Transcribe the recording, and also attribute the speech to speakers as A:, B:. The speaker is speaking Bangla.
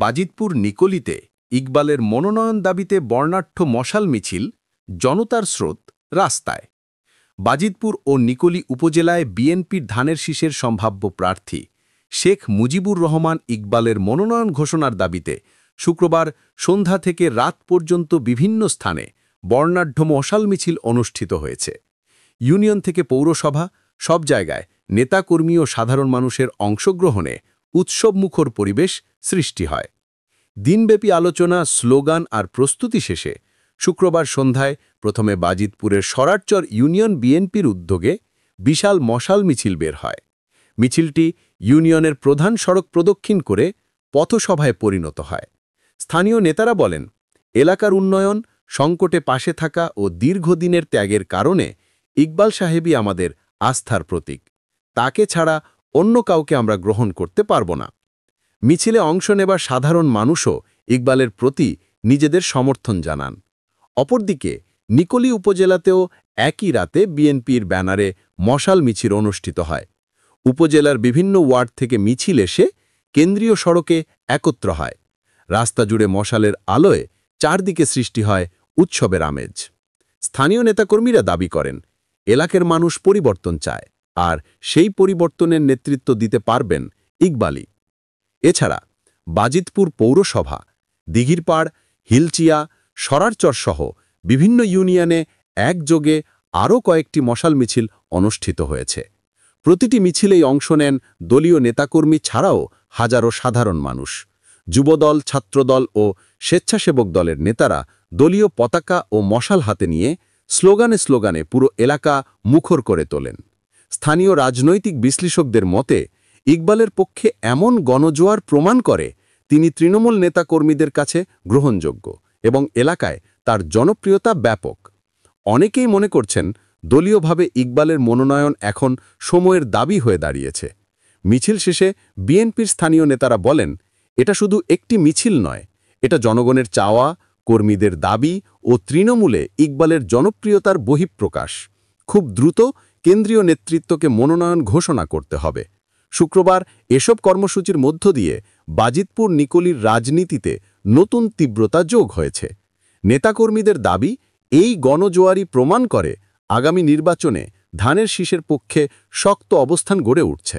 A: বাজিতপুর নিকলিতে ইকবালের মনোনয়ন দাবিতে বর্ণাঢ্য মশাল মিছিল, জনতার স্রোত রাস্তায়। বাজিতপুর ও নিকলি উপজেলায় বিএনপির ধানের শীষের সম্ভাব্য প্রার্থী শেখ মুজিবুর রহমান ইকবালের মনোনয়ন ঘোষণার দাবিতে শুক্রবার সন্ধ্যা থেকে রাত পর্যন্ত বিভিন্ন স্থানে বর্ণাঢ্য মশাল মিছিল অনুষ্ঠিত হয়েছে। ইউনিয়ন থেকে পৌরসভা, সব জায়গায় নেতাকর্মী ও সাধারণ মানুষের অংশগ্রহণে উৎসবমুখর পরিবেশ সৃষ্টি হয়। দিনব্যাপী আলোচনা, স্লোগান আর প্রস্তুতি শেষে শুক্রবার সন্ধ্যায় প্রথমে বাজিতপুরের সরারচর ইউনিয়ন বিএনপির উদ্যোগে বিশাল মশাল মিছিল বের হয়। মিছিলটি ইউনিয়নের প্রধান সড়ক প্রদক্ষিণ করে পথসভায় পরিণত হয়। স্থানীয় নেতারা বলেন, এলাকার উন্নয়ন, সংকটে পাশে থাকা ও দীর্ঘদিনের ত্যাগের কারণে ইকবাল সাহেবই আমাদের আস্থার প্রতীক। তাকে ছাড়া অন্য কাউকে আমরা গ্রহণ করতে পারব না। মিছিলে অংশ নেবার সাধারণ মানুষও ইকবালের প্রতি নিজেদের সমর্থন জানান। অপরদিকে নিকলি উপজেলাতেও একই রাতে বিএনপির ব্যানারে মশাল মিছিল অনুষ্ঠিত হয়। উপজেলার বিভিন্ন ওয়ার্ড থেকে মিছিল এসে কেন্দ্রীয় সড়কে একত্র হয়। রাস্তা জুড়ে মশালের আলোয় চারদিকে সৃষ্টি হয় উৎসবের আমেজ। স্থানীয় নেতাকর্মীরা দাবি করেন, এলাকার মানুষ পরিবর্তন চায়, আর সেই পরিবর্তনের নেতৃত্ব দিতে পারবেন ইকবালই। এছাড়া বাজিতপুর পৌরসভা, দিঘিরপাড়, হিলচিয়া, সরারচর সহ বিভিন্ন ইউনিয়নে একযোগে আরও কয়েকটি মশাল মিছিল অনুষ্ঠিত হয়েছে। প্রতিটি মিছিলেই অংশ নেন দলীয় নেতাকর্মী ছাড়াও হাজারো সাধারণ মানুষ। যুবদল, ছাত্রদল ও স্বেচ্ছাসেবক দলের নেতারা দলীয় পতাকা ও মশাল হাতে নিয়ে স্লোগানে স্লোগানে পুরো এলাকা মুখর করে তোলেন। স্থানীয় রাজনৈতিক বিশ্লেষকদের মতে, ইকবালের পক্ষে এমন গণজোয়ার প্রমাণ করে তিনি তৃণমূল নেতাকর্মীদের কাছে গ্রহণযোগ্য এবং এলাকায় তার জনপ্রিয়তা ব্যাপক। অনেকেই মনে করছেন, দলীয়ভাবে ইকবালের মনোনয়ন এখন সময়ের দাবি হয়ে দাঁড়িয়েছে। মিছিল শেষে বিএনপির স্থানীয় নেতারা বলেন, এটা শুধু একটি মিছিল নয়, এটা জনগণের চাওয়া, কর্মীদের দাবি ও তৃণমূলে ইকবালের জনপ্রিয়তার বহিঃপ্রকাশ। খুব দ্রুত কেন্দ্রীয় নেতৃত্বকে মনোনয়ন ঘোষণা করতে হবে। শুক্রবার এসব কর্মসূচির মধ্য দিয়ে বাজিতপুর নিকলির রাজনীতিতে নতুন তীব্রতা যোগ হয়েছে। নেতাকর্মীদের দাবি, এই গণজোয়ারই প্রমাণ করে আগামী নির্বাচনে ধানের শীষের পক্ষে শক্ত অবস্থান গড়ে উঠছে।